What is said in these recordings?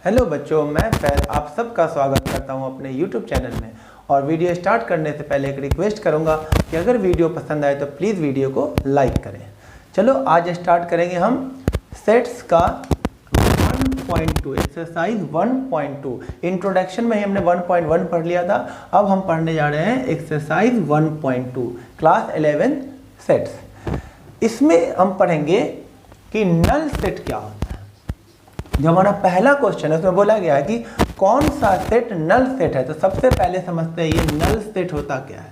Hello बच्चों, मैं फैज आप सबका स्वागत करता हूं अपने YouTube चैनल में। और वीडियो स्टार्ट करने से पहले एक रिक्वेस्ट करूंगा कि अगर वीडियो पसंद आए तो प्लीज़ वीडियो को लाइक करें। चलो आज स्टार्ट करेंगे हम सेट्स का 1.2 एक्सरसाइज 1.2। इंट्रोडक्शन में ही हमने 1.1 पढ़ लिया था। अब हम पढ़ने जा रहे हैं एक्सरसाइज 1.2 क्लास 11 सेट्स। इसमें हम पढ़ेंगे कि नल सेट क्या होता है। जो हमारा पहला क्वेश्चन है उसमें बोला गया है कि कौन सा सेट नल सेट है। तो सबसे पहले समझते हैं ये नल सेट होता क्या है।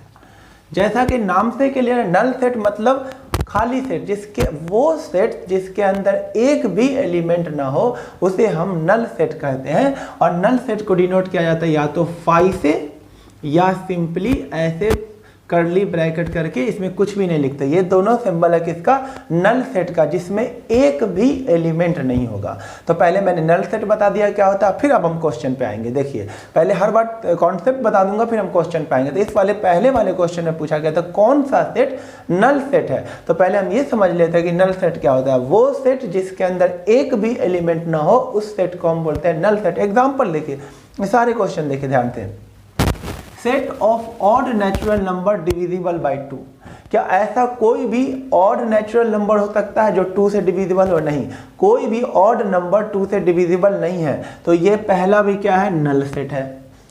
जैसा कि नाम से के लिए नल सेट मतलब खाली सेट, जिसके अंदर एक भी एलिमेंट ना हो उसे हम नल सेट कहते हैं। और नल सेट को डिनोट किया जाता है या तो फाई से या सिंपली ऐसे कर्ली ब्रैकेट करके, इसमें कुछ भी नहीं लिखते। ये दोनों सिंबल है किसका? नल सेट का, जिसमें एक भी एलिमेंट नहीं होगा। तो पहले मैंने नल सेट बता दिया क्या होता है, फिर अब हम क्वेश्चन पे आएंगे। देखिए पहले हर बार कॉन्सेप्ट बता दूंगा, फिर हम क्वेश्चन पे आएंगे। तो इस पहले वाले क्वेश्चन में पूछा गया था कौन सा सेट नल सेट है। तो पहले हम ये समझ लेते हैं कि नल सेट क्या होता है। वो सेट जिसके अंदर एक भी एलिमेंट ना हो उस सेट को हम बोलते हैं नल सेट। एग्जाम्पल देखिए, सारे क्वेश्चन देखिए ध्यान से। Set of odd natural number divisible by 2। क्या ऐसा कोई भी ऑड नेचुरल नंबर हो सकता है जो 2 से डिविजिबल हो? नहीं, कोई भी ऑड नंबर 2 से डिविजिबल नहीं है। तो ये पहला भी क्या है? नल सेट है।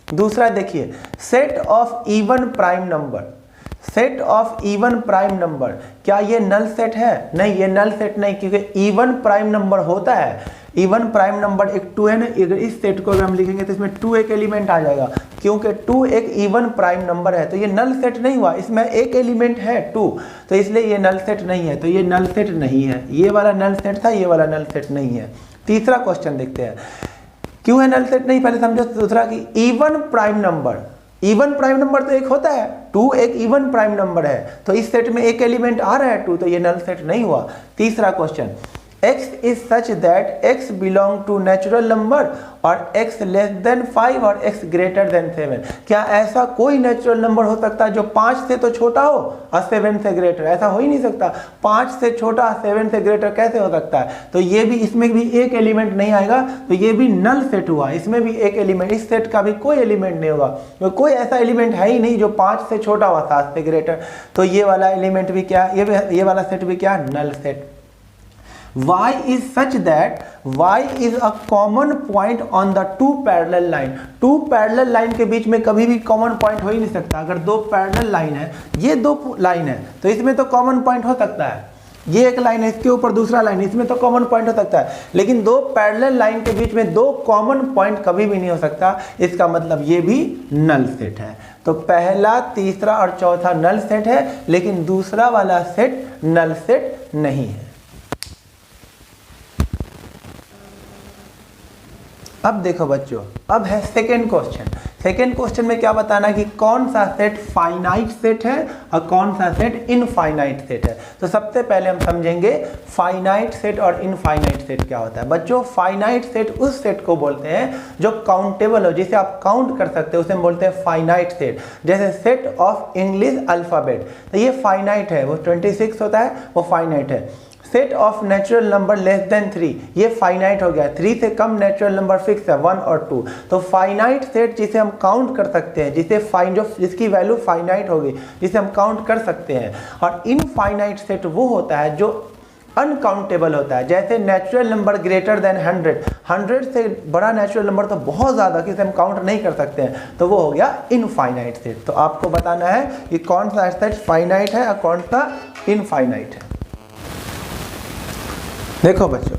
दूसरा देखिए, set of even prime number. Set of even prime number, क्या ये नल सेट है? नहीं, ये नल सेट नहीं, क्योंकि इवन प्राइम नंबर होता है। इवन प्राइम नंबर एक 2 है ना, अगर इस सेट को अगर हम लिखेंगे तो इसमें 2 एक एलिमेंट आ जाएगा, क्योंकि 2 एक इवन प्राइम नंबर है। तो ये नल सेट नहीं हुआ, इसमें एक एलिमेंट है 2, तो इसलिए ये नल सेट नहीं है। तो ये नल सेट नहीं है। ये वाला नल सेट था, ये वाला नल सेट नहीं है। तीसरा क्वेश्चन देखते हैं, क्यों है नल सेट नहीं, पहले समझो। दूसरा कि even prime number, even prime number तो एक होता है, 2 एक इवन प्राइम नंबर है, तो इस सेट में एक एलिमेंट आ रहा है 2, तो ये नल सेट नहीं हुआ। तीसरा question, x is such that x belong to natural number और x less than 5 और x greater than 7। क्या ऐसा कोई नेचुरल नंबर हो सकता है जो 5 से तो छोटा हो और 7 से ग्रेटर? ऐसा हो ही नहीं सकता। 5 से छोटा 7 से ग्रेटर कैसे हो सकता है? तो ये भी, इसमें भी एक एलिमेंट नहीं आएगा, तो ये भी नल सेट हुआ। इसमें भी एक एलिमेंट, इस सेट का भी कोई एलिमेंट नहीं होगा, तो कोई ऐसा एलिमेंट है ही नहीं जो 5 से छोटा हुआ 7 से ग्रेटर। तो ये वाला एलिमेंट भी क्या, ये वाला सेट भी क्या? Null set. Y is such that Y is a common point on the two parallel line। 2 parallel line के बीच में कभी भी कॉमन पॉइंट हो ही नहीं सकता। अगर 2 पैरेलल लाइन है, ये 2 लाइन है, तो इसमें तो कॉमन पॉइंट हो सकता है। ये एक लाइन है, इसके ऊपर दूसरा लाइन, इसमें तो कॉमन पॉइंट हो सकता है। लेकिन 2 पैरेलल लाइन के बीच में 2 कॉमन पॉइंट कभी भी नहीं हो सकता। इसका मतलब ये भी नल सेट है। तो पहला, तीसरा और चौथा नल सेट है, लेकिन दूसरा वाला सेट नल सेट नहीं है। अब देखो बच्चों, अब है सेकेंड क्वेश्चन। सेकेंड क्वेश्चन में क्या बताना कि कौन सा सेट फाइनाइट सेट है और कौन सा सेट इनफाइनाइट सेट है। तो सबसे पहले हम समझेंगे फाइनाइट सेट और इनफाइनाइट सेट क्या होता है। बच्चों, फाइनाइट सेट उस सेट को बोलते हैं जो काउंटेबल हो, जिसे आप काउंट कर सकते हो, उसे हम बोलते हैं फाइनाइट सेट। जैसे सेट ऑफ इंग्लिश अल्फ़ाबेट, तो ये फाइनाइट है, वो 26 होता है, वो फाइनाइट है। Set of natural number less than 3, ये फाइनाइट हो गया। 3 से कम नेचुरल नंबर फिक्स है, 1 और 2। तो फाइनाइट सेट जिसे हम काउंट कर सकते हैं, जिसकी वैल्यू फाइनाइट होगी, जिसे हम काउंट कर सकते हैं। और इनफाइनाइट सेट वो होता है जो अनकाउंटेबल होता है। जैसे नेचुरल नंबर ग्रेटर देन 100 से बड़ा नेचुरल नंबर तो बहुत ज़्यादा, किसे हम काउंट नहीं कर सकते हैं, तो वो हो गया इनफाइनाइट सेट। तो आपको बताना है कि कौन सा सेट फाइनाइट है और कौन सा इनफाइनाइट है। देखो बच्चों,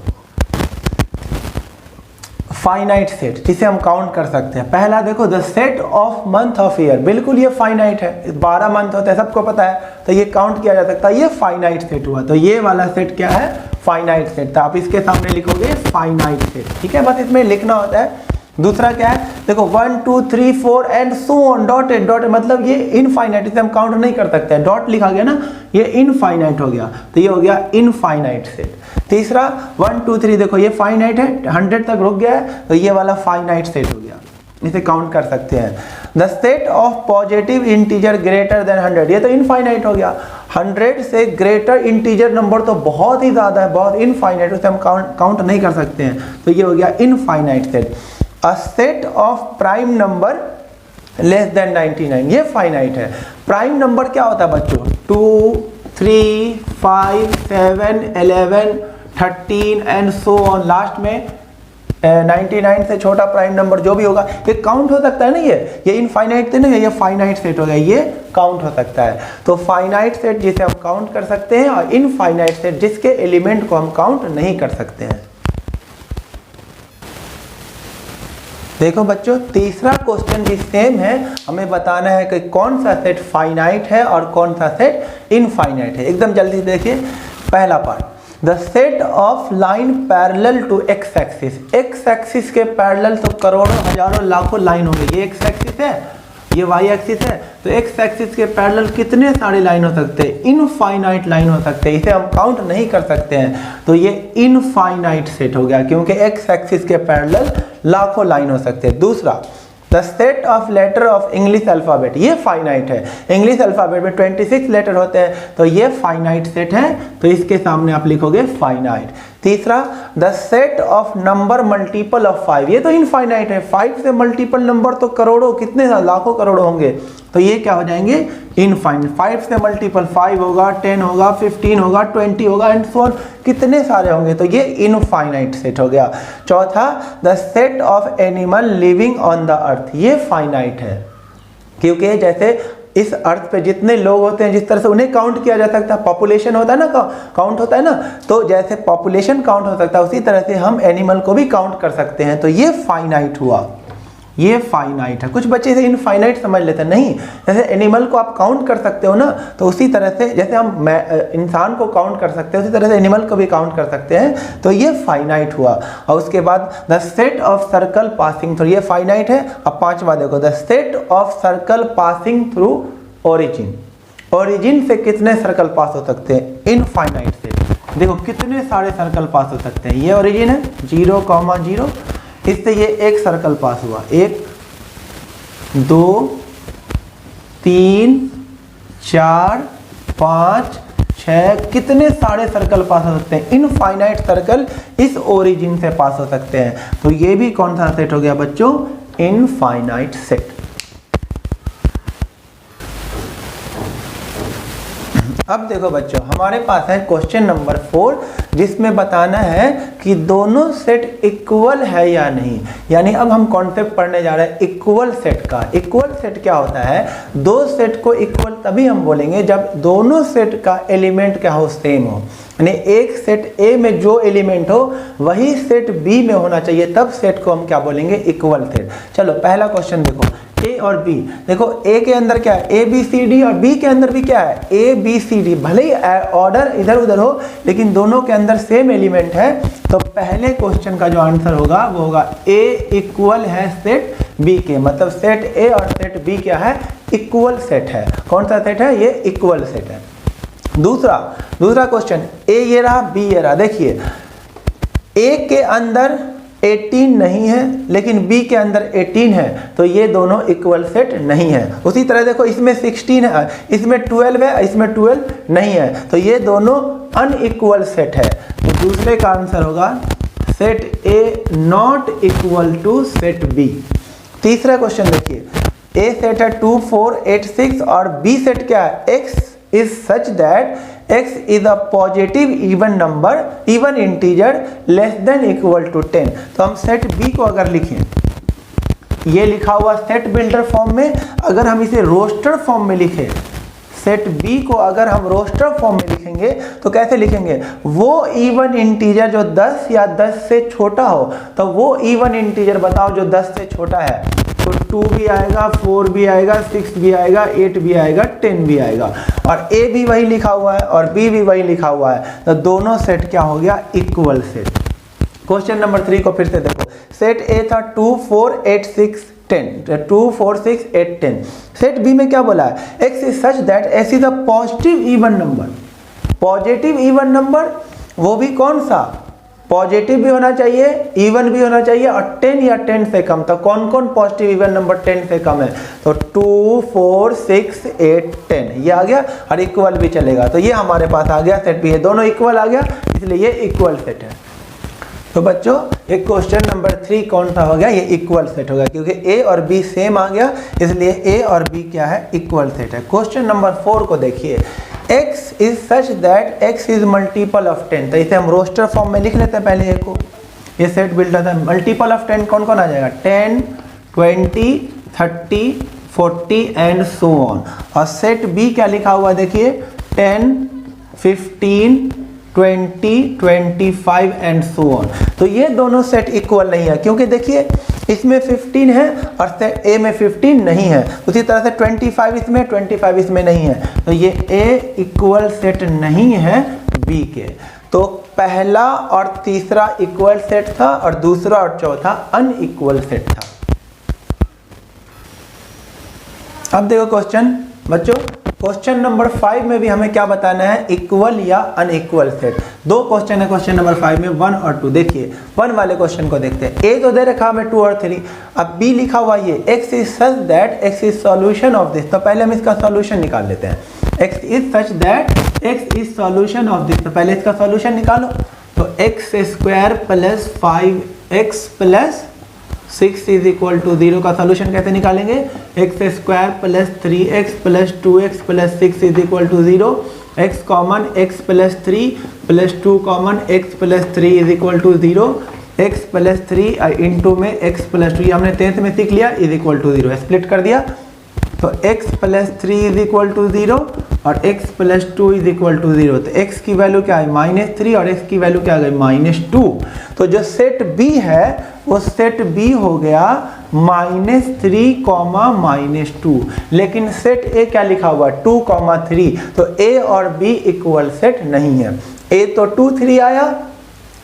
फाइनाइट सेट जिसे हम काउंट कर सकते हैं, पहला देखो the set of month of year, बिल्कुल ये फाइनाइट है। 12 मंथ होते हैं, सबको पता है, तो ये काउंट किया जा सकता है, ये फाइनाइट सेट हुआ। तो ये वाला सेट क्या है? Finite set. तो आप इसके सामने लिखोगे फाइनाइट सेट, ठीक है, बस इसमें लिखना होता है। दूसरा क्या है, देखो 1 2 3 4 and so on, dotted, dotted मतलब ये इनफाइनाइट, इसे हम काउंट नहीं कर सकते हैं। डॉट लिखा गया ना, ये इनफाइनाइट हो गया, तो ये हो गया इनफाइनाइट सेट। तीसरा 1 2 3, देखो ये फाइनाइट है, 100 तक रुक गया है, तो ये वाला फाइनाइट सेट हो गया, इसे काउंट कर सकते हैं। The set of positive integer greater than 100, ये तो इनफाइनाइट हो गया। 100 से ग्रेटर इंटीजर नंबर तो बहुत ही ज़्यादा है, बहुत इनफाइनाइट, उसे हम काउंट नहीं कर सकते हैं, तो ये हो गया infinite set. A set of prime number less than 99, ये फाइनाइट है। प्राइम नंबर क्या होता है बच्चों? 2, 3, 5, 7, 11, 13 एंड सो ऑन, लास्ट में 99 से छोटा प्राइम नंबर जो भी होगा ये काउंट हो सकता है ना। ये इनफाइनाइट थे ना, ये फाइनाइट सेट हो गया, ये काउंट हो सकता है। तो फाइनाइट सेट जिसे हम काउंट कर सकते हैं और इनफाइनाइट सेट जिसके एलिमेंट को हम काउंट नहीं कर सकते हैं। देखो बच्चों, तीसरा क्वेश्चन भी सेम है, हमें बताना है कि कौन सा सेट फाइनाइट है और कौन सा सेट इनफाइनाइट है। एकदम जल्दी देखिए पहला part, the set of line parallel to x axis. X axis के पैरेलल तो करोड़ों हजारों लाखों लाइन होंगे। ये एक्स एक्सिस है, ये वाई एक्सिस है, तो एक्स एक्सिस के पैरेलल कितने सारे लाइन हो सकते हैं? इनफाइनाइट लाइन हो सकते हैं, इसे हम काउंट नहीं कर सकते हैं, तो ये इनफाइनाइट सेट हो गया क्योंकि एक्स एक्सिस के पैरेलल लाखों लाइन हो सकते हैं। दूसरा, the set of letter of English alphabet, ये फाइनाइट है। इंग्लिश अल्फ़ाबेट में 26 लेटर होते हैं, तो ये फाइनाइट सेट है, तो इसके सामने आप लिखोगे फाइनाइट। तीसरा, the set of number multiple of 5, ये तो इनफाइनाइट है। 5 से मल्टीपल नंबर तो करोड़ों, कितने लाखों करोड़ों होंगे, तो ये क्या हो जाएंगे? इनफाइनाइट। 5 से मल्टीपल 5 होगा, 10 होगा, 15 होगा, 20 होगा एंड सो ऑन, कितने सारे होंगे, तो ये इनफाइनाइट सेट हो गया। चौथा, the set of animal living on the earth, ये फाइनाइट है क्योंकि जैसे इस अर्थ पे जितने लोग होते हैं, जिस तरह से उन्हें काउंट किया जा सकता है, पॉपुलेशन होता है ना, काउंट होता है ना, तो जैसे पॉपुलेशन काउंट हो सकता है उसी तरह से हम एनिमल को भी काउंट कर सकते हैं, तो ये फाइनाइट हुआ, ये फाइनाइट है। कुछ बच्चे इसे इनफाइनाइट समझ लेते हैं, नहीं, जैसे एनिमल को आप काउंट कर सकते हो ना, तो उसी तरह से जैसे हम इंसान को काउंट कर सकते हैं उसी तरह से एनिमल को भी काउंट कर सकते हैं, तो ये फाइनाइट हुआ। और उसके बाद the set of circle passing through, ये फाइनाइट है। अब पांचवा देखो, the set of circle passing through origin, origin से कितने सर्कल पास हो सकते हैं? Infinite set. देखो कितने सारे सर्कल पास हो सकते हैं, ये ओरिजिन है 0, 0, इससे ये एक सर्कल पास हुआ, 1, 2, 3, 4, 5, 6, कितने सारे सर्कल पास हो सकते हैं? इनफाइनाइट सर्कल इस ओरिजिन से पास हो सकते हैं, तो ये भी कौन सा सेट हो गया बच्चों? Infinite set. अब देखो बच्चों, हमारे पास है क्वेश्चन नंबर 4 जिसमें बताना है कि दोनों सेट इक्वल है या नहीं। यानी अब हम कॉन्सेप्ट पढ़ने जा रहे हैं इक्वल सेट का। इक्वल सेट क्या होता है? दो सेट को इक्वल तभी हम बोलेंगे जब दोनों सेट का एलिमेंट क्या हो? सेम हो। यानी एक सेट ए में जो एलिमेंट हो वही सेट बी में होना चाहिए, तब सेट को हम क्या बोलेंगे? Equal set. चलो पहला क्वेश्चन देखो, ए और बी। देखो ए के अंदर क्या है? ए बी सी डी, और बी के अंदर भी क्या है? A B C D. भले ही ऑर्डर इधर उधर हो लेकिन दोनों के अंदर सेम एलिमेंट है, तो पहले क्वेश्चन का जो आंसर होगा वो होगा ए इक्वल है सेट बी के। मतलब सेट ए और सेट बी क्या है? इक्वल सेट है। कौन सा सेट है? ये इक्वल सेट है। दूसरा क्वेश्चन, ए ये रहा, बी ये रहा। देखिए ए के अंदर 18 नहीं है लेकिन बी के अंदर 18 है, तो ये दोनों इक्वल सेट नहीं है। उसी तरह देखो इसमें 16 है, इसमें 12 है, इसमें 12 नहीं है, तो ये दोनों अनइक्वल सेट है। तो दूसरे का आंसर होगा set A not equal to set B. तीसरा क्वेश्चन देखिए, ए सेट है 2, 4, 8, 6 और बी सेट क्या है? x is such that x is a positive even number, even integer less than equal to 10। तो हम सेट b को अगर लिखें, ये लिखा हुआ सेट बिल्डर फॉर्म में, अगर हम इसे रोस्टर फॉर्म में लिखें, सेट b को अगर हम रोस्टर फॉर्म में लिखेंगे तो कैसे लिखेंगे? वो इवन इंटीजर जो 10 या 10 से छोटा हो, तो वो इवन इंटीजर बताओ जो 10 से छोटा है, तो 2 भी आएगा, 4 भी आएगा, 6 भी आएगा, 8 भी आएगा, 10 भी आएगा। और ए भी वही लिखा हुआ है और बी भी वही लिखा हुआ है, तो दोनों सेट क्या हो गया? Equal set. क्वेश्चन नंबर 3 को फिर से देखो, सेट ए था 2, 4, 8, 6, 10, 2, 4, 6, 8, 10। सेट बी में क्या बोला है? X is such that x is a positive even number. Positive even number वो भी कौन सा? पॉजिटिव भी होना चाहिए, इवन भी होना चाहिए और 10 या 10 से कम। तो कौन कौन पॉजिटिव इवन नंबर 10 से कम है? तो 2, 4, 6, 8, 10 ये आ गया और इक्वल भी चलेगा। तो ये हमारे पास आ गया सेट भी है, दोनों इक्वल आ गया, इसलिए ये इक्वल सेट है। तो बच्चों एक क्वेश्चन नंबर 3 कौन सा हो गया? ये इक्वल सेट हो गया, क्योंकि ए और बी सेम आ गया, इसलिए ए और बी क्या है? इक्वल सेट है। क्वेश्चन नंबर 4 को देखिए, x is such that x is multiple of 10। तो इसे हम रोस्टर फॉर्म में लिख लेते हैं पहले ए को, ये सेट बिल्डर था। मल्टीपल ऑफ 10 कौन कौन आ जाएगा? 10, 20, 30, 40 एंड सो ऑन। और सेट बी क्या लिखा हुआ देखिए, 10, 15, 20, 25 एंड सो ऑन। तो ये दोनों सेट इक्वल नहीं है, क्योंकि देखिए इसमें 15 है और सेट ए में 15 नहीं है। उसी तरह से 25 इसमें, 25 इसमें नहीं है, तो ये ए इक्वल सेट नहीं है बी के। तो पहला और तीसरा इक्वल सेट था और दूसरा और चौथा अनइक्वल सेट था। अब देखो क्वेश्चन बच्चों, क्वेश्चन नंबर 5 में भी हमें क्या बताना है? इक्वल या अनइक्वल सेट। दो क्वेश्चन है क्वेश्चन नंबर 5 में, 1 और 2। देखिए 1 वाले क्वेश्चन को देखते हैं। ए तो दे रखा हमें 2 और 3, अब बी लिखा हुआ ये x is such that x is solution of this. तो पहले हम इसका सॉल्यूशन निकाल लेते हैं। x is such that x is solution of this, तो पहले इसका सॉल्यूशन निकालो। तो x square plus 5x plus 6 is equal to 0 का सॉल्यूशन कैसे निकालेंगे? x square plus 3x plus 2x plus 6 is equal to 0। x common x plus 3 plus 2 common x plus 3 is equal to 0। x plus 3 into में x plus 2, ये हमने 10th में सीख लिया, is equal to 0, split कर दिया। तो x plus 3 is equal to 0 और x plus 2 is equal to 0। तो x की वैल्यू क्या है? -3 और x की वैल्यू क्या आ गई? -2। तो जो सेट B है वो सेट B हो गया -3, -2। लेकिन सेट A क्या लिखा हुआ? 2, 3। तो A और B इक्वल सेट नहीं है। A तो 2, 3 आया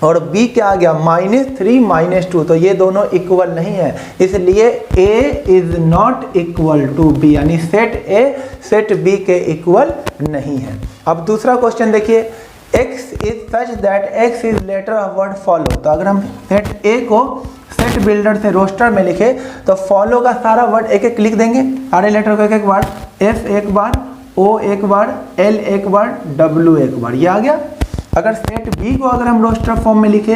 और B क्या आ गया? -3, -2। तो ये दोनों इक्वल नहीं है, इसलिए A is not equal to B, यानी सेट A सेट B के इक्वल नहीं है। अब दूसरा क्वेश्चन देखिए, x is such that x is letter of word follow. तो अगर हम सेट A को सेट बिल्डर से रोस्टर में लिखे तो फॉलो का सारा वर्ड एक एक लिख देंगे, सारे लेटर को एक एक बार, F एक बार, O एक बार, L एक बार, W एक बार, ये आ गया। अगर सेट बी को अगर हम रोस्टर फॉर्म में लिखे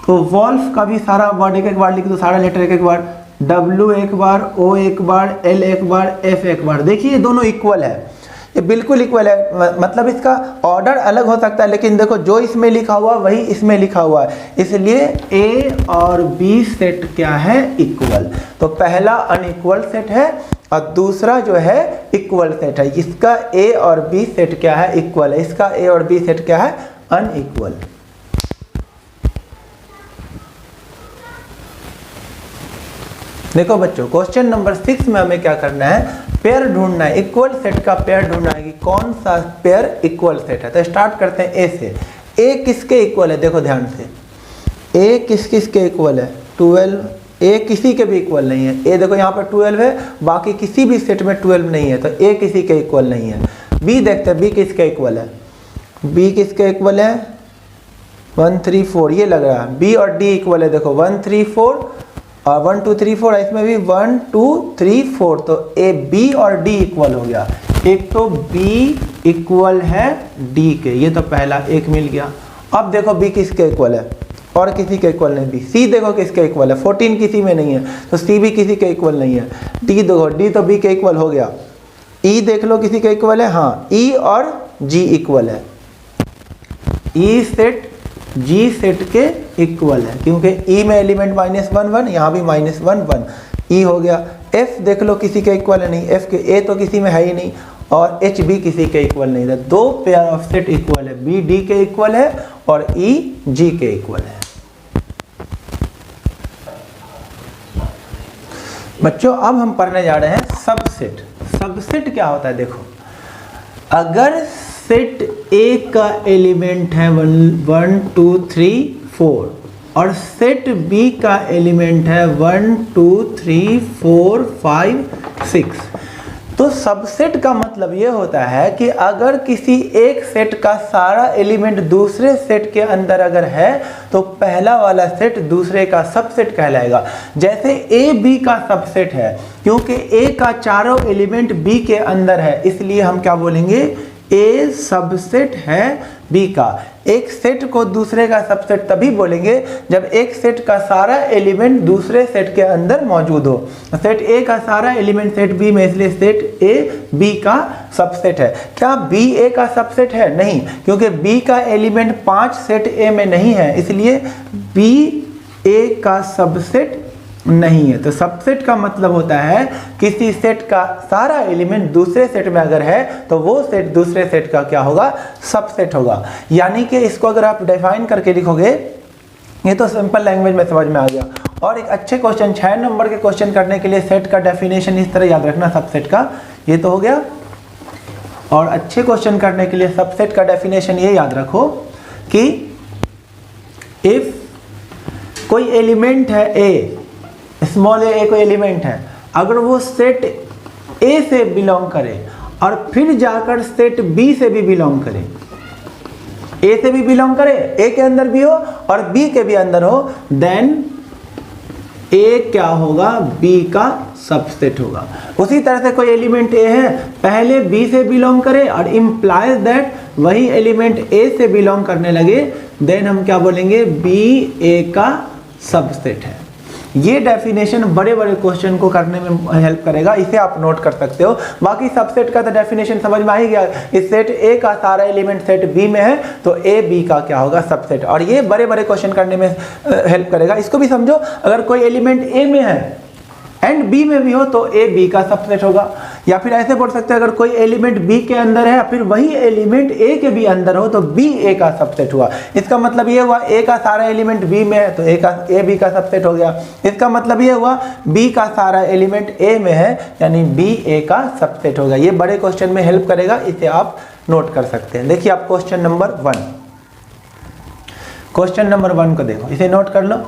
तो वॉल्फ का भी सारा वर्ड एक एक बार लिख दो, सारा लेटर एक एक बार, W एक बार, O एक बार, L एक बार, F एक बार। देखिए ये दोनों इक्वल है, ये बिल्कुल इक्वल है, मतलब इसका ऑर्डर अलग हो सकता है, लेकिन देखो जो इसमें लिखा हुआ वही इसमें लिखा हुआ है, इसलिए A और B सेट क्या है? इक्वल। तो पहला अनइक्वल सेट है और दूसरा जो है इक्वल सेट है। इसका A और B सेट क्या है? इक्वल है। इसका A और B सेट क्या है? अनइक्वल। देखो बच्चों क्वेश्चन नंबर 6 में हमें क्या करना है? पेयर ढूंढना है, इक्वल सेट का पेयर ढूंढना है कि कौन सा पेयर इक्वल सेट है। तो स्टार्ट करते हैं ए से। ए किसके इक्वल है? देखो ध्यान से, ए किस किस के इक्वल है? 12। ए किसी के भी इक्वल नहीं है। ए देखो यहाँ पर 12 है, बाकी किसी भी सेट में 12 नहीं है, तो ए किसी के इक्वल नहीं है। बी देखते हैं, बी किसके इक्वल है? बी किसके इक्वल है? 1 3 4, ये लग रहा है। बी और डी इक्वल है, देखो 1 3 4 और 1 2 3 4, इसमें भी 1 2 3 4, तो ए बी और डी इक्वल हो गया। एक तो बी इक्वल है डी के, ये तो पहला एक मिल गया। अब देखो बी किसके इक्वल है? और किसी के इक्वल नहीं। बी सी देखो किसके इक्वल है? 14 किसी में नहीं है, तो सी भी किसी के इक्वल नहीं है। डी देखो, डी तो बी के इक्वल हो गया। ई देख लो किसी के इक्वल है? हाँ, ई और जी इक्वल है। ई सेट जी सेट के इक्वल है, क्योंकि ई में एलिमेंट -1 1, यहाँ भी -1 1, ई हो गया। एफ देख लो किसी के इक्वल है नहीं, एफ के ए तो किसी में है ही नहीं, और एच भी किसी के इक्वल नहीं है। दो पेयर ऑफ सेट इक्वल है, बी डी के इक्वल है और ई जी के इक्वल है। बच्चों अब हम पढ़ने जा रहे हैं सबसेट। सबसेट क्या होता है? देखो, अगर सेट ए का एलिमेंट है 1 2 3 4 और सेट बी का एलिमेंट है 1 2 3 4 5 6, तो सबसेट का मतलब ये होता है कि अगर किसी एक सेट का सारा एलिमेंट दूसरे सेट के अंदर अगर है तो पहला वाला सेट दूसरे का सबसेट कहलाएगा। जैसे ए बी का सबसेट है, क्योंकि ए का चारों एलिमेंट बी के अंदर है, इसलिए हम क्या बोलेंगे, ए सबसेट है बी का। एक सेट को दूसरे का सबसेट तभी बोलेंगे जब एक सेट का सारा एलिमेंट दूसरे सेट के अंदर मौजूद हो। सेट ए का सारा एलिमेंट सेट बी में, इसलिए सेट ए बी का सबसेट है। क्या बी ए का सबसेट है? नहीं, क्योंकि बी का एलिमेंट 5 सेट ए में नहीं है, इसलिए बी ए का सबसेट नहीं है। तो सबसेट का मतलब होता है किसी सेट का सारा एलिमेंट दूसरे सेट में अगर है तो वो सेट दूसरे सेट का क्या होगा, सबसेट होगा। यानी कि इसको अगर आप डिफाइन करके लिखोगे, ये तो सिंपल लैंग्वेज में समझ में आ गया। और एक अच्छे क्वेश्चन, 6 नंबर के क्वेश्चन करने के लिए सेट का डेफिनेशन इस तरह याद रखना, सबसेट का, ये तो हो गया। और अच्छे क्वेश्चन करने के लिए सबसेट का डेफिनेशन ये याद रखो कि इफ कोई एलिमेंट है ए, स्मॉल ए कोई एलिमेंट है, अगर वो सेट ए से बिलोंग करे और फिर जाकर सेट बी से भी बिलोंग करे, ए से भी बिलोंग करे, ए के अंदर भी हो और बी के भी अंदर हो, देन ए क्या होगा, बी का सबसेट होगा। उसी तरह से कोई एलिमेंट ए है, पहले बी से बिलोंग करे और इम्प्लाइज दैट वही एलिमेंट ए से बिलोंग करने लगे, देन हम क्या बोलेंगे, बी ए का सबसेट है। ये डेफिनेशन बड़े बड़े क्वेश्चन को करने में हेल्प करेगा, इसे आप नोट कर सकते हो। बाकी सबसेट का तो डेफिनेशन समझ में आ ही गया, इस सेट ए का सारा एलिमेंट सेट बी में है तो ए बी का क्या होगा, सबसेट। और ये बड़े बड़े क्वेश्चन करने में हेल्प करेगा। इसको भी समझो, अगर कोई एलिमेंट ए में है एंड बी में भी हो तो ए बी का सबसेट होगा। या फिर ऐसे बोल सकते हैं, अगर कोई एलिमेंट बी के अंदर है फिर वही एलिमेंट ए के भी अंदर हो तो बी ए का सबसेट हुआ। इसका मतलब ये हुआ ए का सारा एलिमेंट बी में है तो ए बी का सबसेट हो गया। इसका मतलब ये हुआ बी का सारा एलिमेंट ए में है यानी बी ए का सबसेट होगा। ये बड़े क्वेश्चन में हेल्प करेगा, इसे आप नोट कर सकते हैं। देखिए आप क्वेश्चन नंबर 1, क्वेश्चन नंबर 1 को देखो, इसे नोट कर लो।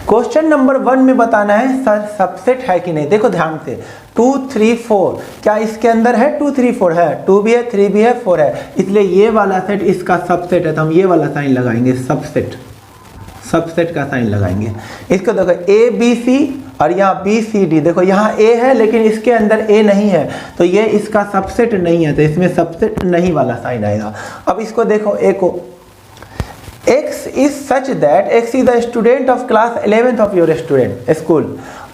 क्वेश्चन नंबर 1 में बताना है सबसेट है कि नहीं। देखो ध्यान से, 2 3 4 क्या इसके अंदर है, 2 3 4 है, 2 भी है, 3 भी है, 4 है, इसलिए ये वाला सेट इसका सबसेट है। तो हम ये वाला साइन लगाएंगे, सबसेट, सबसेट का साइन लगाएंगे। इसको देखो ए बी सी और यहाँ बी सी डी, देखो यहाँ ए है लेकिन इसके अंदर ए नहीं है तो ये इसका सबसेट नहीं है, तो इसमें सबसेट नहीं वाला साइन आएगा। अब इसको देखो, ए को, X is such that X is the student of class 11th of your student school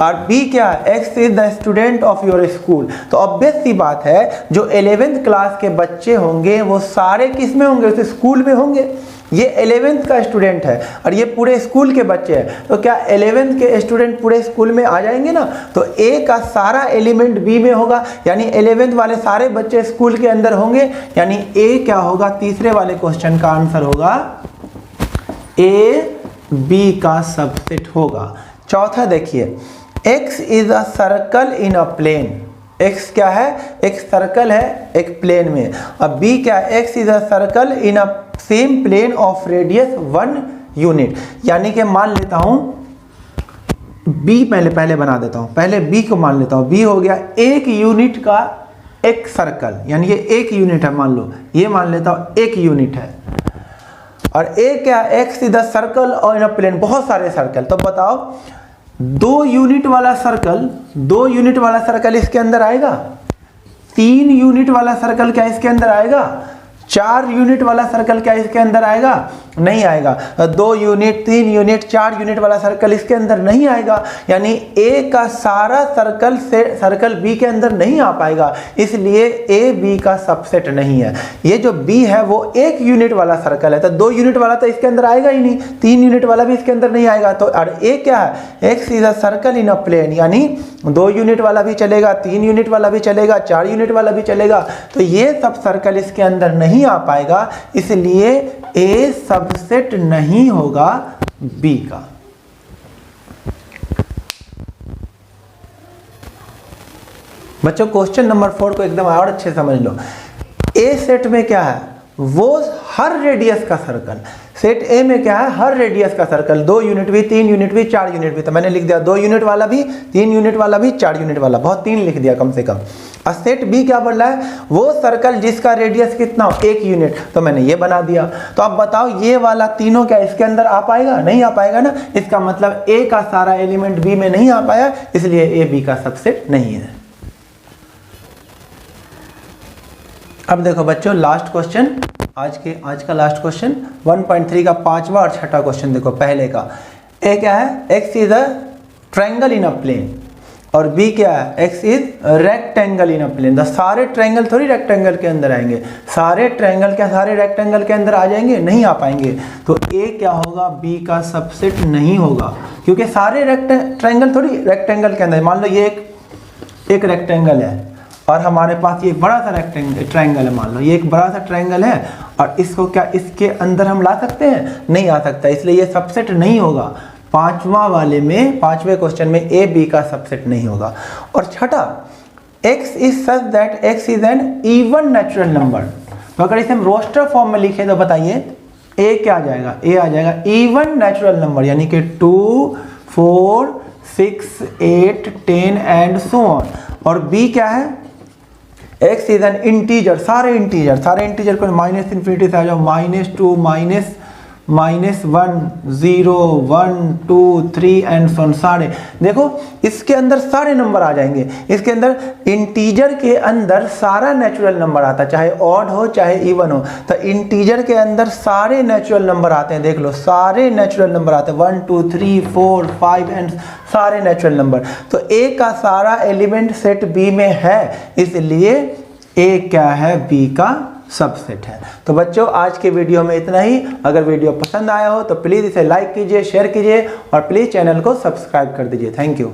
और B क्या है, X is the student of your school। तो ऑब्वियस सी बात है जो 11th क्लास के बच्चे होंगे वो सारे किस में होंगे, उस स्कूल में होंगे। ये 11th का स्टूडेंट है और ये पूरे स्कूल के बच्चे हैं, तो क्या 11th के स्टूडेंट पूरे स्कूल में आ जाएंगे ना। तो A का सारा एलिमेंट B में होगा यानी 11th वाले सारे बच्चे स्कूल के अंदर होंगे, यानी A क्या होगा, तीसरे वाले क्वेश्चन का आंसर होगा ए बी का सबसेट होगा। चौथा देखिए, X is a circle in a plane. X क्या है, एक सर्कल है एक प्लेन में। अब B क्या है, X is a circle in a same plane of radius 1 unit. यानी कि मान लेता हूं B, पहले बना देता हूं, पहले B को मान लेता हूं। B हो गया 1 यूनिट का एक सर्कल, यानी ये 1 यूनिट है, मान लो ये मान लेता हूं 1 यूनिट है। और ए क्या, X इज द सर्कल और इन अ प्लेन, बहुत सारे सर्कल। तो बताओ 2 यूनिट वाला सर्कल, 2 यूनिट वाला सर्कल इसके अंदर आएगा, 3 यूनिट वाला सर्कल क्या इसके अंदर आएगा, 4 यूनिट वाला सर्कल क्या इसके अंदर आएगा, नहीं आएगा। 2 यूनिट, 3 यूनिट, 4 यूनिट वाला सर्कल इसके अंदर नहीं आएगा, यानी ए का सारा सर्कल से सर्कल बी के अंदर नहीं आ पाएगा, इसलिए ए बी का सबसेट नहीं है। ये जो बी है वो 1 यूनिट वाला सर्कल है, तो 2 यूनिट वाला तो इसके अंदर आएगा ही नहीं, 3 यूनिट वाला भी इसके अंदर नहीं आएगा। तो और ए क्या है, x is a circle in a plane, यानी 2 यूनिट वाला भी चलेगा, 3 यूनिट वाला भी चलेगा, 4 यूनिट वाला भी चलेगा। तो ये सब सर्कल इसके अंदर नहीं आ पाएगा, इसलिए ए सबसेट नहीं होगा बी का। बच्चों क्वेश्चन नंबर 4 को एकदम और अच्छे समझ लो। ए सेट में क्या है, वो हर रेडियस का सर्कल। सेट ए में क्या है, हर रेडियस का सर्कल, 2 यूनिट भी, 3 यूनिट भी, 4 यूनिट भी। तो मैंने लिख दिया 2 यूनिट वाला भी, 3 यूनिट वाला भी, 4 यूनिट वाला, बहुत 3 लिख दिया कम से कम। और सेट बी क्या बोल रहा है, वो सर्कल जिसका रेडियस कितना हो, 1 यूनिट, तो मैंने ये बना दिया। तो अब बताओ ये वाला तीनों क्या इसके अंदर आ पाएगा, नहीं आ पाएगा ना। इसका मतलब ए का सारा एलिमेंट बी में नहीं आ पाया, इसलिए ए बी का सबसेट नहीं है। अब देखो बच्चों लास्ट क्वेश्चन, आज का लास्ट क्वेश्चन 1.3 का 5वां और 6ठा क्वेश्चन देखो। पहले का ए क्या है, x is a triangle in a plane, और बी क्या है, x is rectangle in a plane. तो सारे ट्रायंगल थोड़ी रेक्टेंगल के अंदर आएंगे, सारे ट्रायंगल क्या सारे रेक्टेंगल के अंदर आ जाएंगे, नहीं आ पाएंगे। तो ए क्या होगा, बी का सबसेट नहीं होगा, क्योंकि सारे ट्रायंगल थोड़ी रेक्टेंगल के अंदर। मान लो ये एक रेक्टेंगल है और हमारे पास ये एक बड़ा सा ट्रायंगल है, मान लो ये एक बड़ा सा ट्रायंगल है, और इसको क्या इसके अंदर हम ला सकते हैं, नहीं आ सकता, इसलिए ये सबसेट नहीं होगा। पांचवें क्वेश्चन में ए बी का सबसेट नहीं होगा। और छठा, x is such that x is an even natural number. तो अगर इसे हम रोस्टर फॉर्म में लिखे तो बताइए ए क्या आ जाएगा, ए आ जाएगा इवन नेचुरल नंबर, यानी कि 2, 4, 6, 8, 10 एंड सो ऑन। और बी क्या है, x इज एन इंटीजर, सारे इंटीजर को माइनस इन्फिनिटी से आ जाओ, -2, -1, 0, 1, 2, 3 एंड सो ऑन। सारे देखो इसके अंदर सारे नंबर आ जाएंगे। इसके अंदर इंटीजर के अंदर सारा नेचुरल नंबर आता है, चाहे ऑड हो चाहे इवन हो। तो इंटीजर के अंदर सारे नेचुरल नंबर आते हैं, देख लो सारे नेचुरल नंबर आते हैं, 1, 2, 3, 4, 5 एंड सारे नेचुरल नंबर। तो ए का सारा एलिमेंट सेट बी में है, इसलिए ए क्या है, बी का सबसेट है। तो बच्चों आज के वीडियो में इतना ही। अगर वीडियो पसंद आया हो तो प्लीज़ इसे लाइक कीजिए, शेयर कीजिए और प्लीज़ चैनल को सब्सक्राइब कर दीजिए। Thank you.